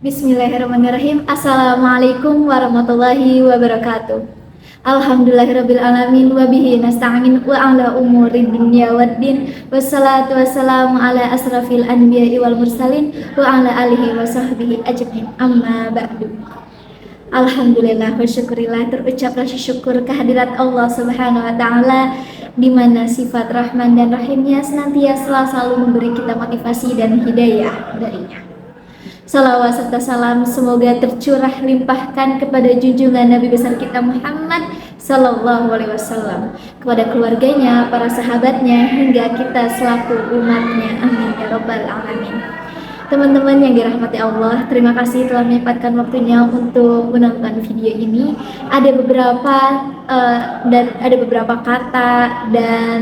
Bismillahirrahmanirrahim. Assalamualaikum warahmatullahi wabarakatuh. Alhamdulillahirabbil alamin wa bihi nasta'in wa ala umuri dunya waddin. Wassalatu wassalamu ala asrafil anbiya'i wal mursalin wa ala alihi wa sahbihi ajmain. Amma ba'du. Alhamdulillah wa syukurillah, terucap rasa syukur kehadirat Allah Subhanahu wa taala di mana sifat Rahman dan Rahimnya senantiasa selalu memberi kita motivasi dan hidayah darinya. Salawat serta salam semoga tercurah limpahkan kepada junjungan Nabi besar kita Muhammad Sallallahu Alaihi Wasallam, kepada keluarganya, para sahabatnya, hingga kita selaku umatnya. Amin ya Rabbal Alamin. Teman-teman yang dirahmati Allah, terima kasih telah menyempatkan waktunya untuk menonton video ini. Ada beberapa kata dan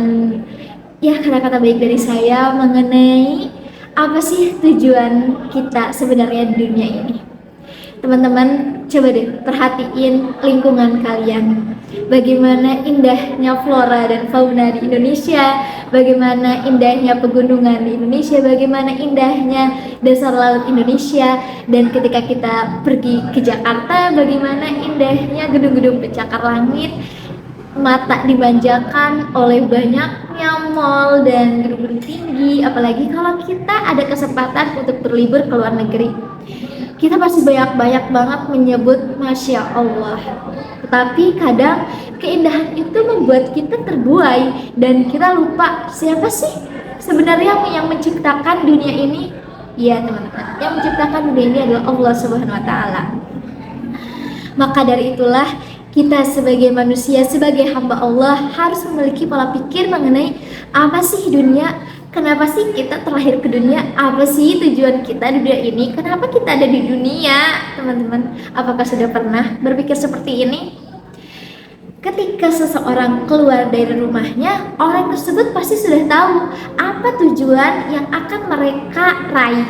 ya kata-kata baik dari saya mengenai apa sih tujuan kita sebenarnya di dunia ini. Teman-teman, coba deh perhatiin lingkungan kalian. Bagaimana indahnya flora dan fauna di Indonesia, bagaimana indahnya pegunungan di Indonesia, bagaimana indahnya dasar laut Indonesia. Dan ketika kita pergi ke Jakarta, bagaimana indahnya gedung-gedung pencakar langit, mata dimanjakan oleh banyaknya mall dan gedung-gedung tinggi. Apalagi kalau kita ada kesempatan untuk berlibur ke luar negeri, kita pasti banyak banget menyebut Masya Allah. Tetapi kadang keindahan itu membuat kita terbuai dan kita lupa siapa sih sebenarnya yang menciptakan dunia ini. Ya teman-teman, yang menciptakan dunia ini adalah Allah Subhanahu wa taala. Maka dari itulah kita sebagai manusia, sebagai hamba Allah harus memiliki pola pikir mengenai apa sih dunia, kenapa sih kita terlahir ke dunia, apa sih tujuan kita di dunia ini, kenapa kita ada di dunia. Teman-teman, apakah sudah pernah berpikir seperti ini? Ketika seseorang keluar dari rumahnya, orang tersebut pasti sudah tahu apa tujuan yang akan mereka raih,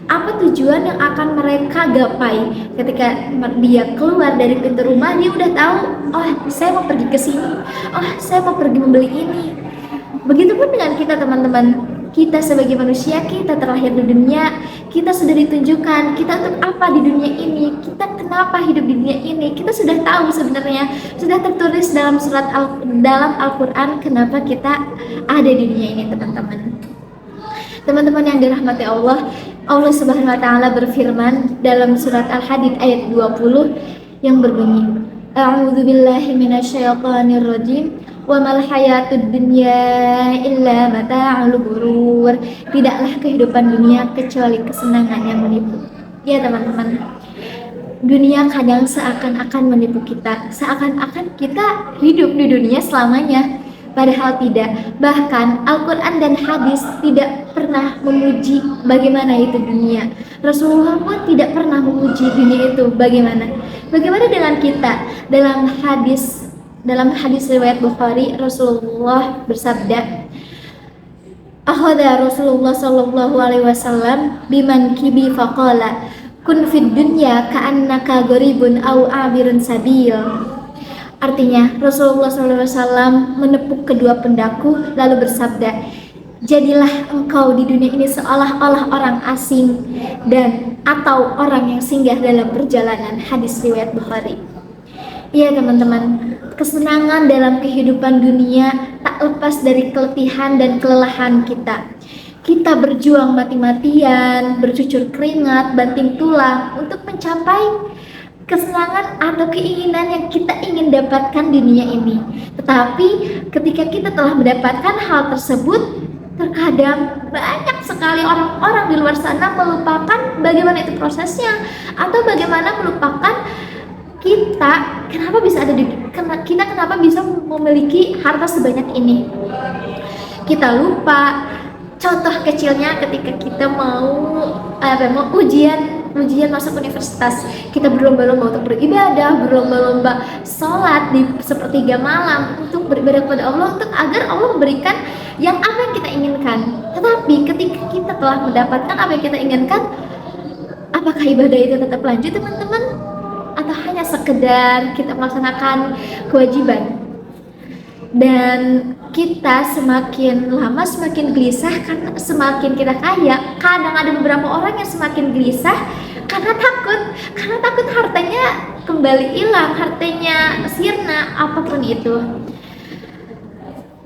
apa tujuan yang akan mereka gapai. Ketika dia keluar dari pintu rumah, dia udah tahu, oh saya mau pergi ke sini, oh saya mau pergi membeli ini. Begitupun dengan kita teman-teman, kita sebagai manusia, kita terlahir di dunia, kita sudah ditunjukkan kita untuk apa di dunia ini, kita kenapa hidup di dunia ini. Kita sudah tahu sebenarnya, sudah tertulis dalam dalam Al-Quran kenapa kita ada di dunia ini teman-teman. Teman-teman yang dirahmati Allah, Allah Subhanahu wa taala berfirman dalam surat Al-Hadid ayat 20 yang berbunyi, A'udzubillahi minasyaitonir rajim. Wa mal hayatud dunya illa mata'ul ghurur. Tidaklah kehidupan dunia kecuali kesenangan yang menipu. Ya teman-teman, dunia kadang seakan-akan menipu kita, seakan-akan kita hidup di dunia selamanya. Padahal tidak. Bahkan Al-Quran dan hadis tidak pernah memuji bagaimana itu dunia. Rasulullah pun tidak pernah memuji dunia itu bagaimana. Bagaimana dengan kita? Dalam hadis riwayat Bukhari, Rasulullah bersabda, akhadha Rasulullah sallallahu alaihi wasallam biman kibi faqala kun fid dunya ka'annaka gharibun aw abirun sabil. Artinya Rasulullah sallallahu alaihi wasallam menepuk kedua pundaku lalu bersabda, jadilah engkau di dunia ini seolah-olah orang asing dan atau orang yang singgah dalam perjalanan. Hadis riwayat Bukhari. Iya teman-teman, kesenangan dalam kehidupan dunia tak lepas dari keletihan dan kelelahan kita. Kita berjuang mati-matian, bercucur keringat, banting tulang untuk mencapai kesenangan atau keinginan yang kita ingin dapatkan di dunia ini. Tetapi ketika kita telah mendapatkan hal tersebut, terkadang banyak sekali orang-orang di luar sana melupakan bagaimana itu prosesnya, atau bagaimana melupakan kita kenapa bisa memiliki harta sebanyak ini. Kita lupa. Contoh kecilnya ketika kita mau ujian masuk universitas, kita berlomba-lomba untuk beribadah, berlomba-lomba sholat di sepertiga malam untuk beribadah kepada Allah, untuk agar Allah memberikan yang apa yang kita inginkan. Tetapi ketika kita telah mendapatkan apa yang kita inginkan, apakah ibadah itu tetap lanjut teman-teman? Atau hanya sekedar kita melaksanakan kewajiban? Dan kita semakin lama semakin gelisah karena semakin kita kaya. Kadang ada beberapa orang yang semakin gelisah karena takut hartanya kembali hilang, hartanya sirna, apapun itu.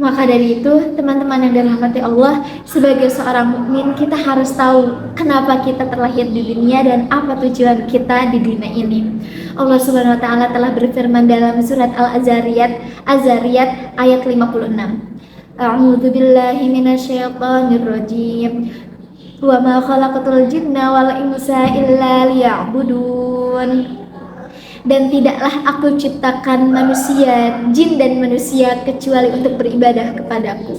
Maka dari itu, teman-teman yang dirahmati Allah, sebagai seorang mukmin kita harus tahu kenapa kita terlahir di dunia dan apa tujuan kita di dunia ini. Allah Subhanahu wa taala telah berfirman dalam surat Al-Zariyat ayat 56. A'udzu billahi minasyaitonir rajim. Wa ma khalaqatul jinna wal insa illa liya'budun. Dan tidaklah aku ciptakan manusia, jin dan manusia kecuali untuk beribadah kepadaku.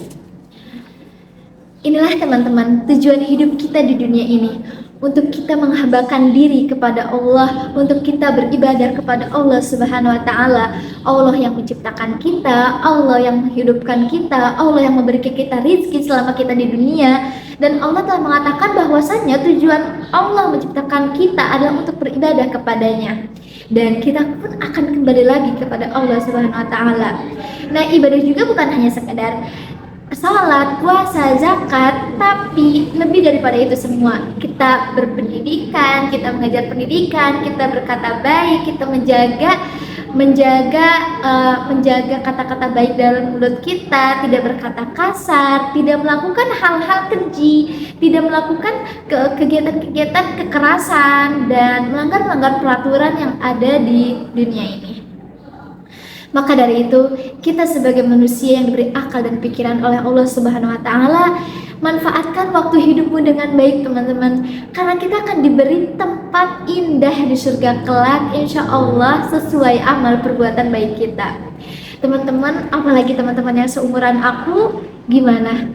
Inilah teman-teman tujuan hidup kita di dunia ini, untuk kita menghambakan diri kepada Allah, untuk kita beribadah kepada Allah Subhanahu wa taala. Allah yang menciptakan kita, Allah yang menghidupkan kita, Allah yang memberikan kita rezeki selama kita di dunia. Dan Allah telah mengatakan bahwasanya tujuan Allah menciptakan kita adalah untuk beribadah kepadanya. Dan kita pun akan kembali lagi kepada Allah Subhanahu wa taala. Nah, ibadah juga bukan hanya sekedar salat, puasa, zakat, tapi lebih daripada itu semua. Kita berpendidikan, kita mengajar pendidikan, kita berkata baik, kita menjaga kata-kata baik dalam mulut kita, tidak berkata kasar, tidak melakukan hal-hal keji, tidak melakukan kegiatan-kegiatan kekerasan dan melanggar peraturan yang ada di dunia ini. Maka dari itu, kita sebagai manusia yang diberi akal dan pikiran oleh Allah Subhanahu wa taala, manfaatkan waktu hidupmu dengan baik, teman-teman, karena kita akan diberi tempat indah di surga kelak, insya Allah sesuai amal perbuatan baik kita. Teman-teman, apalagi teman-teman yang seumuran aku, gimana?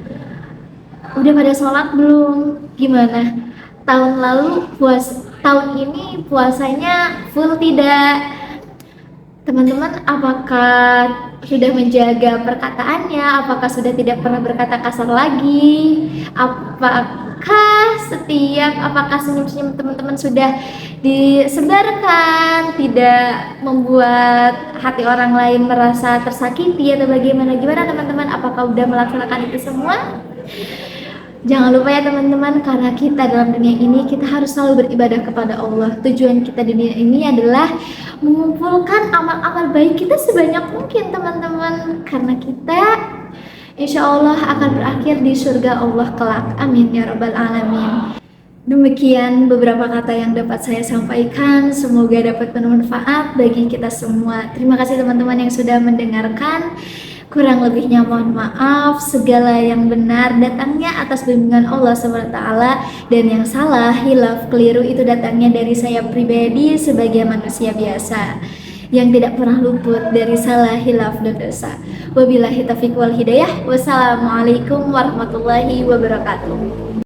Udah pada sholat belum? Gimana? Tahun ini puasanya full tidak? Teman-teman, apakah sudah menjaga perkataannya? Apakah sudah tidak pernah berkata kasar lagi? Apakah senyum-senyum teman-teman sudah disebarkan? Tidak membuat hati orang lain merasa tersakiti atau bagaimana? Gimana teman-teman? Apakah sudah melaksanakan itu semua? Jangan lupa ya teman-teman, karena kita dalam dunia ini kita harus selalu beribadah kepada Allah. Tujuan kita di dunia ini adalah mengumpulkan amal-amal baik kita sebanyak mungkin, teman-teman, karena kita insya Allah akan berakhir di surga Allah kelak. Amin ya rabbal alamin. Demikian beberapa kata yang dapat saya sampaikan, semoga dapat bermanfaat bagi kita semua. Terima kasih teman-teman yang sudah mendengarkan. Kurang lebihnya mohon maaf. Segala yang benar datangnya atas bimbingan Allah SWT, dan yang salah, hilaf, keliru itu datangnya dari saya pribadi sebagai manusia biasa yang tidak pernah luput dari salah, hilaf, dan dosa. Wabillahi taufiq wal hidayah. Wassalamualaikum warahmatullahi wabarakatuh.